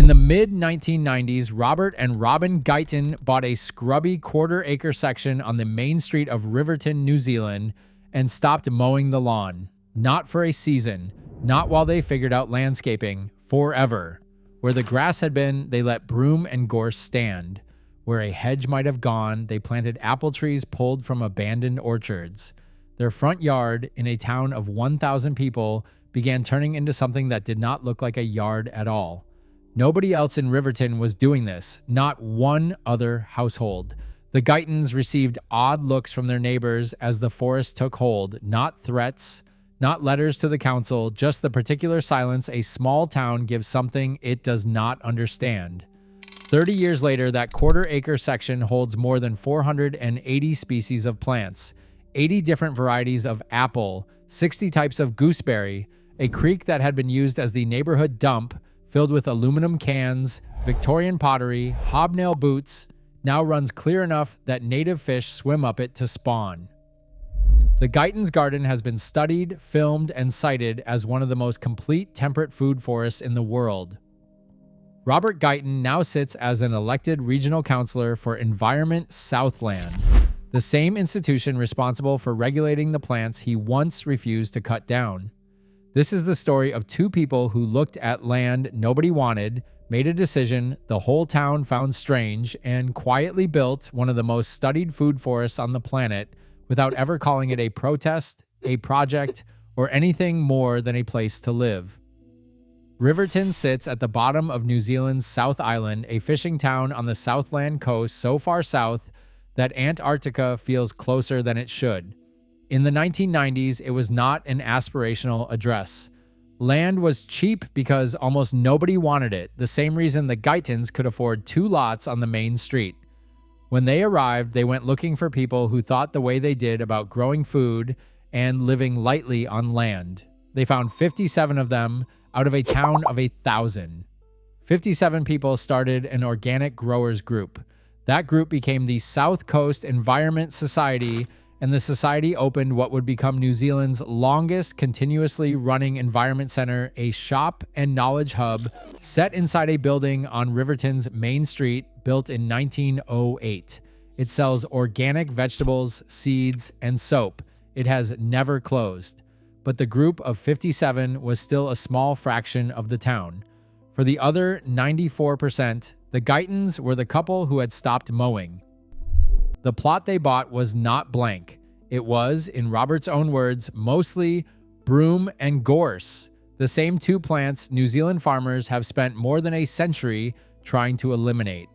In the mid-1990s, Robert and Robyn Guyton bought a scrubby quarter-acre section on the main street of Riverton, New Zealand, and stopped mowing the lawn. Not for a season, not while they figured out landscaping, forever. Where the grass had been, they let broom and gorse stand. Where a hedge might have gone, they planted apple trees pulled from abandoned orchards. Their front yard, in a town of 1,000 people, began turning into something that did not look like a yard at all. Nobody else in Riverton was doing this, not one other household. The Guytons received odd looks from their neighbors as the forest took hold, not threats, not letters to the council, just the particular silence a small town gives something it does not understand. 30 years later, that quarter-acre section holds more than 480 species of plants, 80 different varieties of apple, 60 types of gooseberry, a creek that had been used as the neighborhood dump, filled with aluminum cans, Victorian pottery, hobnail boots, now runs clear enough that native fish swim up it to spawn. The Guyton's garden has been studied, filmed, and cited as one of the most complete temperate food forests in the world. Robert Guyton now sits as an elected regional councillor for Environment Southland, the same institution responsible for regulating the plants he once refused to cut down. This is the story of two people who looked at land nobody wanted, made a decision the whole town found strange, and quietly built one of the most studied food forests on the planet without ever calling it a protest, a project, or anything more than a place to live. Riverton sits at the bottom of New Zealand's South Island, a fishing town on the Southland coast so far south that Antarctica feels closer than it should. In the 1990s, it was not an aspirational address. Land was cheap because almost nobody wanted it, the same reason the Guytons could afford 2 lots on the main street. When they arrived, they went looking for people who thought the way they did about growing food and living lightly on land. They found 57 of them out of a town of 1,000. 57 people started an organic growers group. That group became the South Coast Environment Society, and the society opened what would become New Zealand's longest continuously running environment center, a shop and knowledge hub set inside a building on Riverton's main street, built in 1908. It sells organic vegetables, seeds, and soap. It has never closed. But the group of 57 was still a small fraction of the town. For the other 94%, the Guytons were the couple who had stopped mowing. The plot they bought was not blank. It was, in Robert's own words, mostly broom and gorse, the same 2 plants New Zealand farmers have spent more than a century trying to eliminate.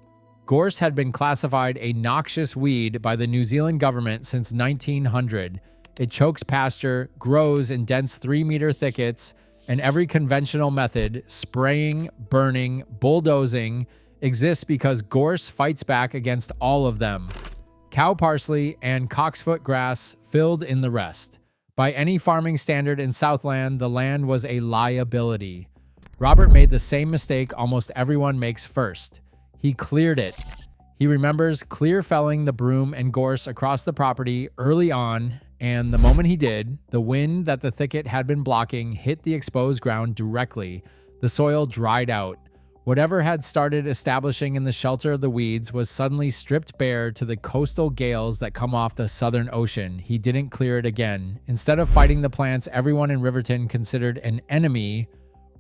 Gorse had been classified a noxious weed by the New Zealand government since 1900. It chokes pasture, grows in dense 3-meter thickets, and every conventional method, spraying, burning, bulldozing, exists because gorse fights back against all of them. Cow parsley and cocksfoot grass filled in the rest. By any farming standard in Southland, the land was a liability. Robert made the same mistake almost everyone makes first. He cleared it. He remembers clear felling the broom and gorse across the property early on, and the moment he did, the wind that the thicket had been blocking hit the exposed ground directly. The soil dried out. Whatever had started establishing in the shelter of the weeds was suddenly stripped bare to the coastal gales that come off the Southern Ocean. He didn't clear it again. Instead of fighting the plants everyone in Riverton considered an enemy,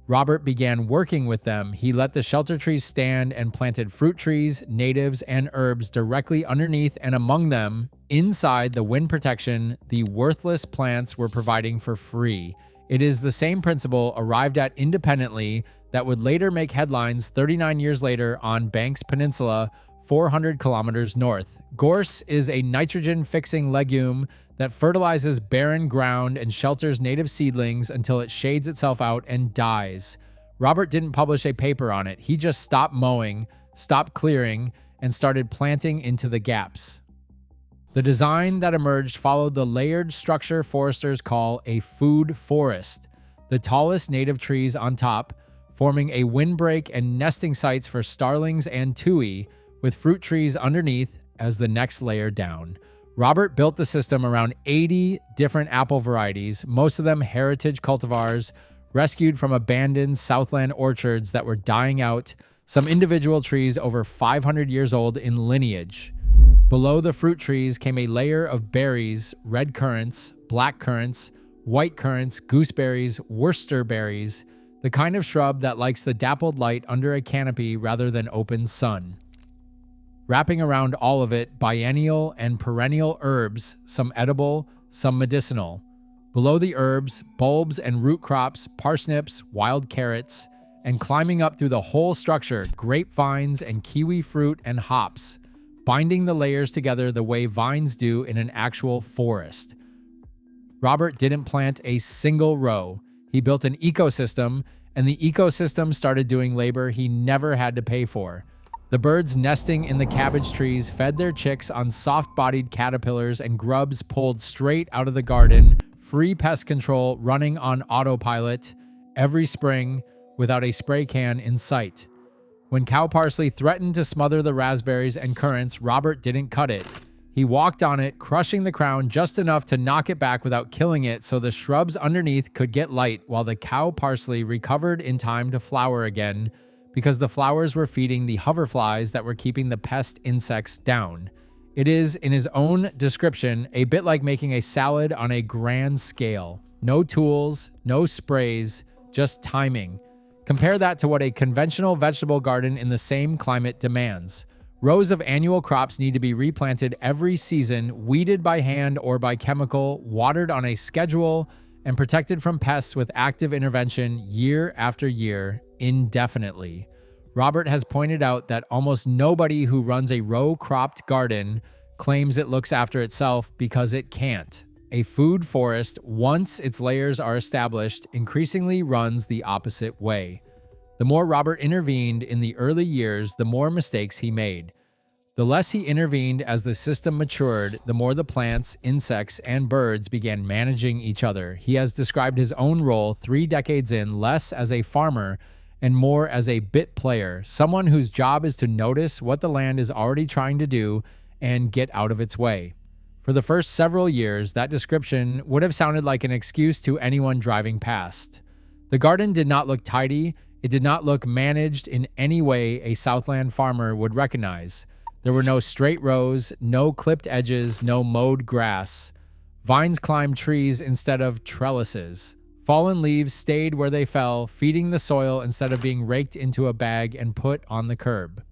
Robert began working with them. He let the shelter trees stand and planted fruit trees, natives, and herbs directly underneath and among them. Inside the wind protection, the worthless plants were providing for free. It is the same principle arrived at independently that would later make headlines 39 years later on Banks Peninsula, 400 kilometers north. Gorse is a nitrogen-fixing legume that fertilizes barren ground and shelters native seedlings until it shades itself out and dies. Robert didn't publish a paper on it. He just stopped mowing, stopped clearing, and started planting into the gaps. The design that emerged followed the layered structure foresters call a food forest. The tallest native trees on top, forming a windbreak and nesting sites for starlings and tui, with fruit trees underneath as the next layer down. Robert built the system around 80 different apple varieties, most of them heritage cultivars, rescued from abandoned Southland orchards that were dying out, some individual trees over 500 years old in lineage. Below the fruit trees came a layer of berries, red currants, black currants, white currants, gooseberries, Worcester berries, the kind of shrub that likes the dappled light under a canopy rather than open sun. Wrapping around all of it, biennial and perennial herbs, some edible, some medicinal. Below the herbs, bulbs and root crops, parsnips, wild carrots, and climbing up through the whole structure, grapevines and kiwi fruit and hops, binding the layers together the way vines do in an actual forest. Robert didn't plant a single row. He built an ecosystem, and the ecosystem started doing labor he never had to pay for. The birds nesting in the cabbage trees fed their chicks on soft-bodied caterpillars and grubs pulled straight out of the garden, free pest control running on autopilot every spring without a spray can in sight. When cow parsley threatened to smother the raspberries and currants, Robert didn't cut it. He walked on it, crushing the crown just enough to knock it back without killing it so the shrubs underneath could get light while the cow parsley recovered in time to flower again because the flowers were feeding the hoverflies that were keeping the pest insects down. It is, in his own description, a bit like making a salad on a grand scale. No tools, no sprays, just timing. Compare that to what a conventional vegetable garden in the same climate demands. Rows of annual crops need to be replanted every season, weeded by hand or by chemical, watered on a schedule, and protected from pests with active intervention year after year, indefinitely. Robert has pointed out that almost nobody who runs a row-cropped garden claims it looks after itself because it can't. A food forest, once its layers are established, increasingly runs the opposite way. The more Robert intervened in the early years, the more mistakes he made. The less he intervened as the system matured, the more the plants, insects, and birds began managing each other. He has described his own role 3 decades in less as a farmer and more as a bit player, someone whose job is to notice what the land is already trying to do and get out of its way. For the first several years, that description would have sounded like an excuse to anyone driving past. The garden did not look tidy. It did not look managed in any way a Southland farmer would recognize. There were no straight rows, no clipped edges, no mowed grass. Vines climbed trees instead of trellises. Fallen leaves stayed where they fell, feeding the soil instead of being raked into a bag and put on the curb.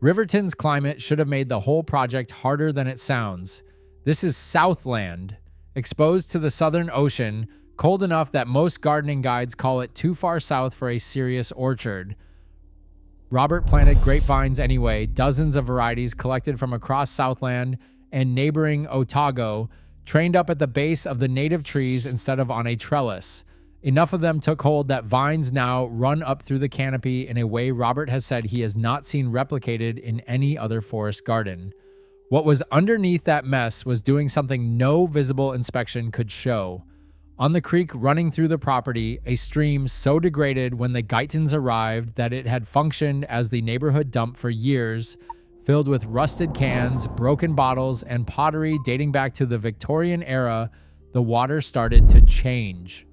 Riverton's climate should have made the whole project harder than it sounds. This is Southland, exposed to the Southern Ocean, cold enough that most gardening guides call it too far south for a serious orchard. Robert planted grapevines anyway, dozens of varieties collected from across Southland and neighboring Otago, trained up at the base of the native trees instead of on a trellis. Enough of them took hold that vines now run up through the canopy in a way Robert has said he has not seen replicated in any other forest garden. What was underneath that mess was doing something no visible inspection could show. On the creek running through the property, a stream so degraded when the Guytons arrived that it had functioned as the neighborhood dump for years, filled with rusted cans, broken bottles, and pottery dating back to the Victorian era, the water started to change.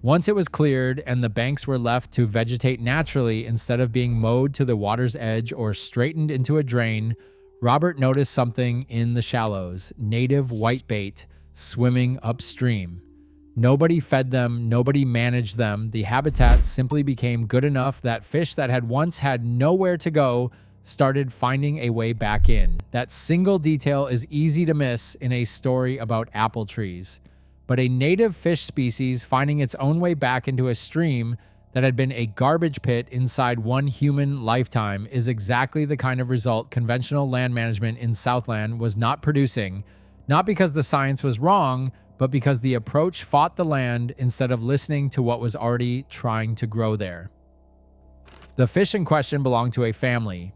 Once it was cleared and the banks were left to vegetate naturally instead of being mowed to the water's edge or straightened into a drain, Robert noticed something in the shallows, native whitebait, swimming upstream. Nobody fed them, nobody managed them. The habitat simply became good enough that fish that had once had nowhere to go started finding a way back in. That single detail is easy to miss in a story about apple trees. But a native fish species finding its own way back into a stream that had been a garbage pit inside one human lifetime is exactly the kind of result conventional land management in Southland was not producing, not because the science was wrong, but because the approach fought the land instead of listening to what was already trying to grow there. The fish in question belonged to a family.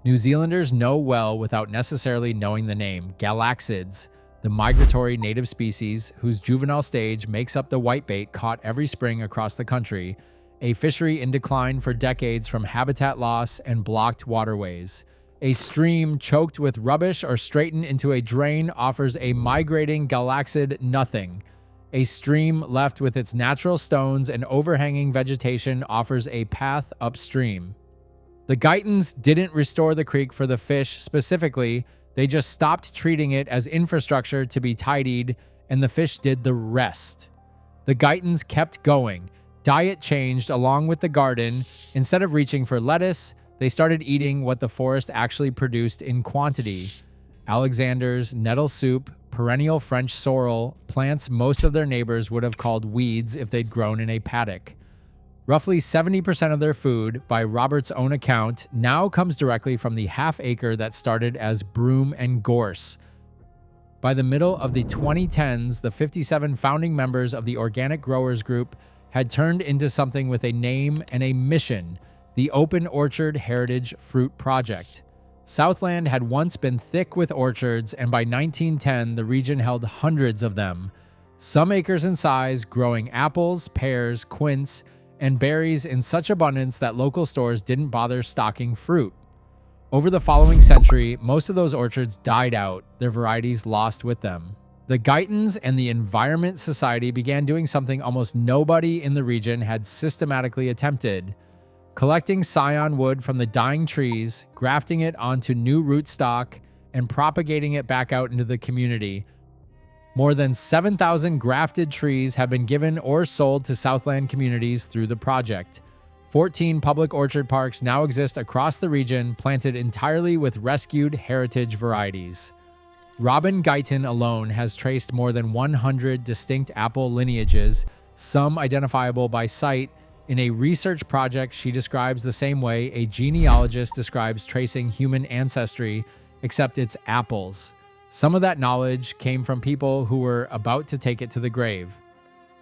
New Zealanders know well without necessarily knowing the name, galaxids, the migratory native species whose juvenile stage makes up the whitebait caught every spring across the country, a fishery in decline for decades from habitat loss and blocked waterways. A stream choked with rubbish or straightened into a drain offers a migrating galaxid nothing. A stream left with its natural stones and overhanging vegetation offers a path upstream. The Guytons didn't restore the creek for the fish specifically, they just stopped treating it as infrastructure to be tidied, and the fish did the rest. The Guytons kept going. Diet changed along with the garden. Instead of reaching for lettuce, they started eating what the forest actually produced in quantity. Alexander's, nettle soup, perennial French sorrel, plants most of their neighbors would have called weeds if they'd grown in a paddock. Roughly 70% of their food, by Robert's own account, now comes directly from the half-acre that started as broom and gorse. By the middle of the 2010s, the 57 founding members of the Organic Growers Group had turned into something with a name and a mission, the Open Orchard Heritage Fruit Project. Southland had once been thick with orchards, and by 1910, the region held hundreds of them, some acres in size, growing apples, pears, quince, and berries in such abundance that local stores didn't bother stocking fruit. Over the following century, most of those orchards died out, their varieties lost with them. The Guytons and the Environment Society began doing something almost nobody in the region had systematically attempted: collecting scion wood from the dying trees, grafting it onto new rootstock, and propagating it back out into the community. More than 7,000 grafted trees have been given or sold to Southland communities through the project. 14 public orchard parks now exist across the region, planted entirely with rescued heritage varieties. Robyn Guyton alone has traced more than 100 distinct apple lineages, some identifiable by sight, in a research project she describes the same way a genealogist describes tracing human ancestry, except it's apples. Some of that knowledge came from people who were about to take it to the grave.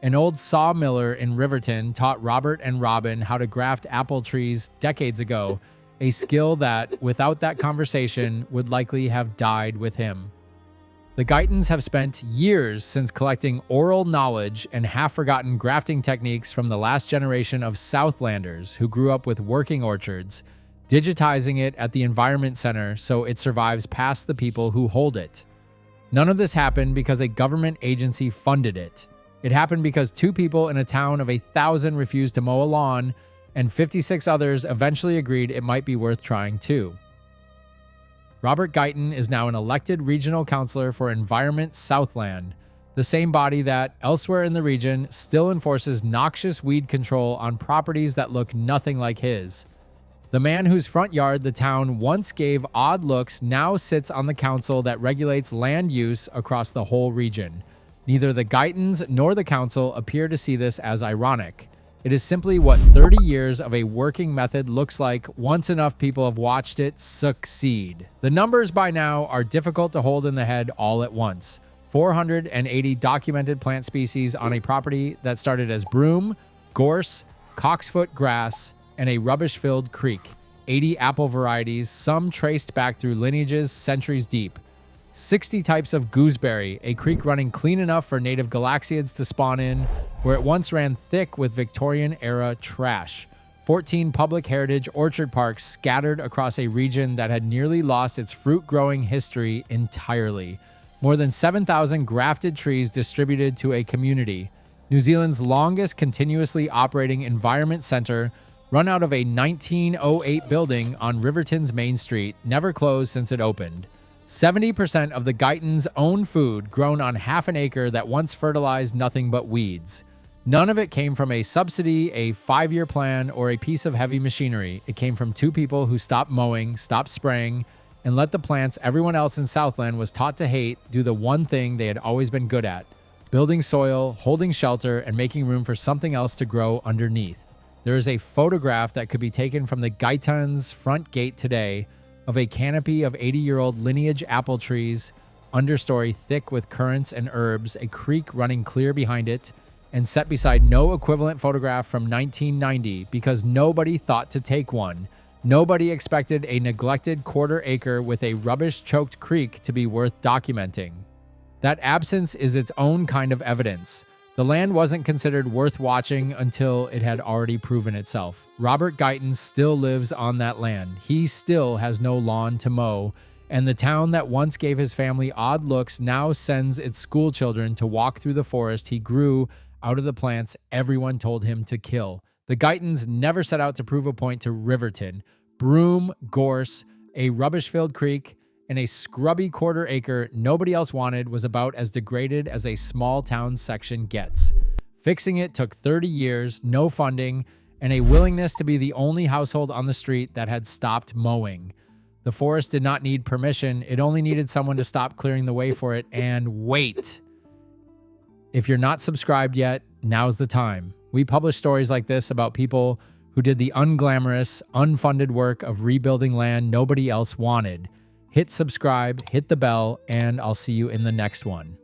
An old sawmiller in Riverton taught Robert and Robyn how to graft apple trees decades ago, a skill that, without that conversation, would likely have died with him. The Guytons have spent years since collecting oral knowledge and half-forgotten grafting techniques from the last generation of Southlanders who grew up with working orchards, digitizing it at the Environment Center so it survives past the people who hold it. None of this happened because a government agency funded it. It happened because 2 people in a town of 1,000 refused to mow a lawn, and 56 others eventually agreed it might be worth trying too. Robert Guyton is now an elected regional councilor for Environment Southland, the same body that, elsewhere in the region, still enforces noxious weed control on properties that look nothing like his. The man whose front yard the town once gave odd looks now sits on the council that regulates land use across the whole region. Neither the Guytons nor the council appear to see this as ironic. It is simply what 30 years of a working method looks like once enough people have watched it succeed. The numbers by now are difficult to hold in the head all at once. 480 documented plant species on a property that started as broom, gorse, cocksfoot grass, and a rubbish-filled creek. 80 apple varieties, some traced back through lineages centuries deep. 60 types of gooseberry, a creek running clean enough for native galaxiids to spawn in, where it once ran thick with Victorian-era trash. 14 public heritage orchard parks scattered across a region that had nearly lost its fruit-growing history entirely. More than 7,000 grafted trees distributed to a community. New Zealand's longest continuously operating environment center, run out of a 1908 building on Riverton's Main Street, never closed since it opened. 70% of the Guytons' own food grown on half an acre that once fertilized nothing but weeds. None of it came from a subsidy, a 5-year plan, or a piece of heavy machinery. It came from 2 people who stopped mowing, stopped spraying, and let the plants everyone else in Southland was taught to hate do the one thing they had always been good at: building soil, holding shelter, and making room for something else to grow underneath. There is a photograph that could be taken from the Guytons' front gate today of a canopy of 80-year-old lineage apple trees, understory thick with currants and herbs, a creek running clear behind it, and set beside no equivalent photograph from 1990 because nobody thought to take one. Nobody expected a neglected quarter-acre with a rubbish-choked creek to be worth documenting. That absence is its own kind of evidence. The land wasn't considered worth watching until it had already proven itself. Robert Guyton still lives on that land. He still has no lawn to mow, And the town that once gave his family odd looks now sends its school children to walk through the forest he grew out of the plants everyone told him to kill. The Guytons never set out to prove a point to Riverton. Broom, gorse, a rubbish-filled creek, and a scrubby quarter-acre nobody else wanted was about as degraded as a small town section gets. Fixing it took 30 years, no funding, and a willingness to be the only household on the street that had stopped mowing. The forest did not need permission. It only needed someone to stop clearing the way for it and wait. If you're not subscribed yet, now's the time. We publish stories like this about people who did the unglamorous, unfunded work of rebuilding land nobody else wanted. Hit subscribe, hit the bell, and I'll see you in the next one.